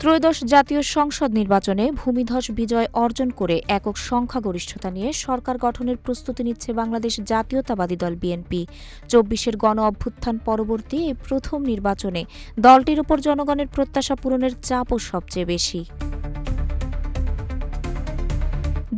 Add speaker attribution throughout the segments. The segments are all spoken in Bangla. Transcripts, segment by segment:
Speaker 1: ত্রয়োদশ জাতীয় সংসদ নির্বাচনে ভূমিধস বিজয় অর্জন করে একক সংখ্যাগরিষ্ঠতা নিয়ে সরকার গঠনের প্রস্তুতি নিচ্ছে বাংলাদেশ জাতীয়তাবাদী দল বিএনপি। ২৪-এর গণ অভ্যুত্থান পরবর্তী এই প্রথম নির্বাচনে দলটির ওপর জনগণের প্রত্যাশা পূরণের চাপও সবচেয়ে বেশি।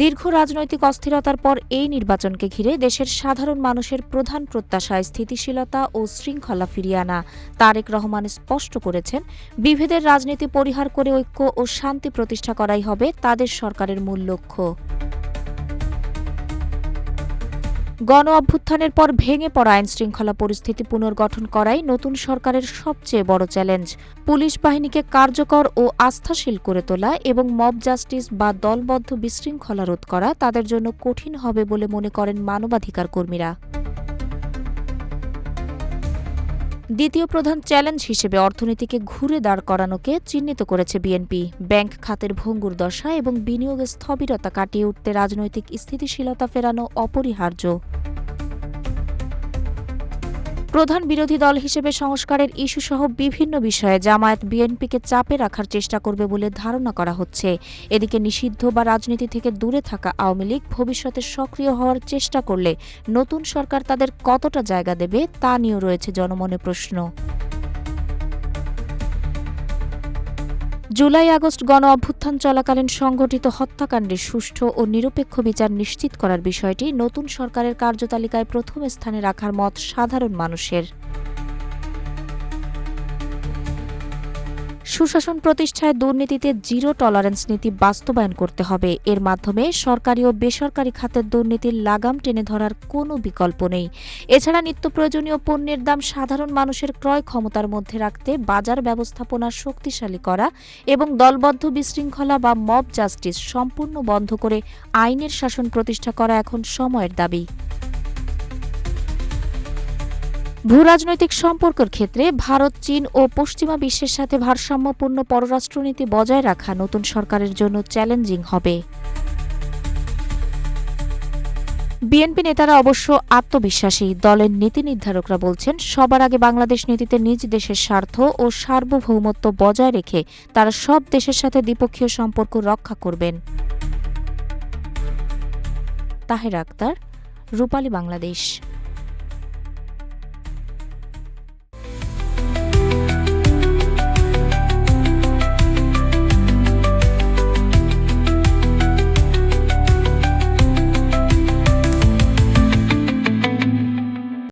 Speaker 1: দীর্ঘ রাজনৈতিক অস্থিরতার পর এই নির্বাচনকে ঘিরে দেশের সাধারণ মানুষের প্রধান প্রত্যাশায় স্থিতিশীলতা ও শৃঙ্খলা ফিরিয়ে আনা। তারেক রহমান স্পষ্ট করেছেন, বিভেদের রাজনীতি পরিহার করে ঐক্য ও শান্তি প্রতিষ্ঠা করাই হবে তাদের সরকারের মূল লক্ষ্য। গণ অভ্যুত্থানের পর ভেঙে পড়া আইনশৃঙ্খলা পরিস্থিতি পুনর্গঠন করাই নতুন সরকারের সবচেয়ে বড় চ্যালেঞ্জ। পুলিশ বাহিনীকে কার্যকর ও আস্থাশীল করে তোলা এবং মব জাস্টিস বা দলবদ্ধ বিশৃঙ্খলা রোধ করা তাদের জন্য কঠিন হবে বলে মনে করেন মানবাধিকার কর্মীরা। দ্বিতীয় প্রধান চ্যালেঞ্জ হিসেবে অর্থনীতিকে ঘুরে দাঁড় করানোকে চিহ্নিত করেছে বিএনপি। ব্যাংক খাতের ভঙ্গুর দশা এবং বিনিয়োগের স্থবিরতা কাটিয়ে উঠতে রাজনৈতিক স্থিতিশীলতা ফেরানো অপরিহার্য। প্রধান বিরোধী দল হিসেবে সংস্কারের ইস্যুসহ বিভিন্ন বিষয়ে জামায়াত বিএনপিকে চাপে রাখার চেষ্টা করবে বলে ধারণা করা হচ্ছে। এদিকে নিষিদ্ধ বা রাজনীতি থেকে দূরে থাকা আওয়ামী লীগ ভবিষ্যতে সক্রিয় হওয়ার চেষ্টা করলে নতুন সরকার তাদের কতটা জায়গা দেবে তা নিয়েও রয়েছে জনমনে প্রশ্ন। জুলাই-আগস্ট গণ অভ্যুত্থান চলাকালীন সংঘটিত হত্যাকাণ্ডের সুষ্ঠু ও নিরপেক্ষ বিচার নিশ্চিত করার বিষয়টি নতুন সরকারের কার্যতালিকায় প্রথম স্থানে রাখার মত সাধারণ মানুষের। সুশাসন প্রতিষ্ঠায় দুর্নীতিতে জিরো টলারেন্স নীতি বাস্তবায়ন করতে হবে। এর মাধ্যমে সরকারি ও বেসরকারি খাতের দুর্নীতির লাগাম টেনে ধরার কোনো বিকল্প নেই। এছাড়া নিত্য প্রয়োজনীয় পণ্যের দাম সাধারণ মানুষের ক্রয় ক্ষমতার মধ্যে রাখতে বাজার ব্যবস্থাপনা শক্তিশালী করা এবং দলবদ্ধ বিশৃঙ্খলা বা মব জাস্টিস সম্পূর্ণ বন্ধ করে আইনের শাসন প্রতিষ্ঠা করা এখন সময়ের দাবি। ভূরাজনৈতিক সম্পর্কের ক্ষেত্রে ভারত, চীন ও পশ্চিমা বিশ্বের সাথে ভারসাম্যপূর্ণ পররাষ্ট্রনীতি বজায় রাখা নতুন সরকারের জন্য চ্যালেঞ্জিং হবে। বিএনপি নেতারা অবশ্য আত্মবিশ্বাসী। দলের নীতি নির্ধারকরা বলছেন, সবার আগে বাংলাদেশ নীতিতে নিজ দেশের স্বার্থ ও সার্বভৌমত্ব বজায় রেখে তারা সব দেশের সাথে দ্বিপক্ষীয় সম্পর্ক রক্ষা করবেন। তাহেরা আক্তার, রূপালী বাংলাদেশ।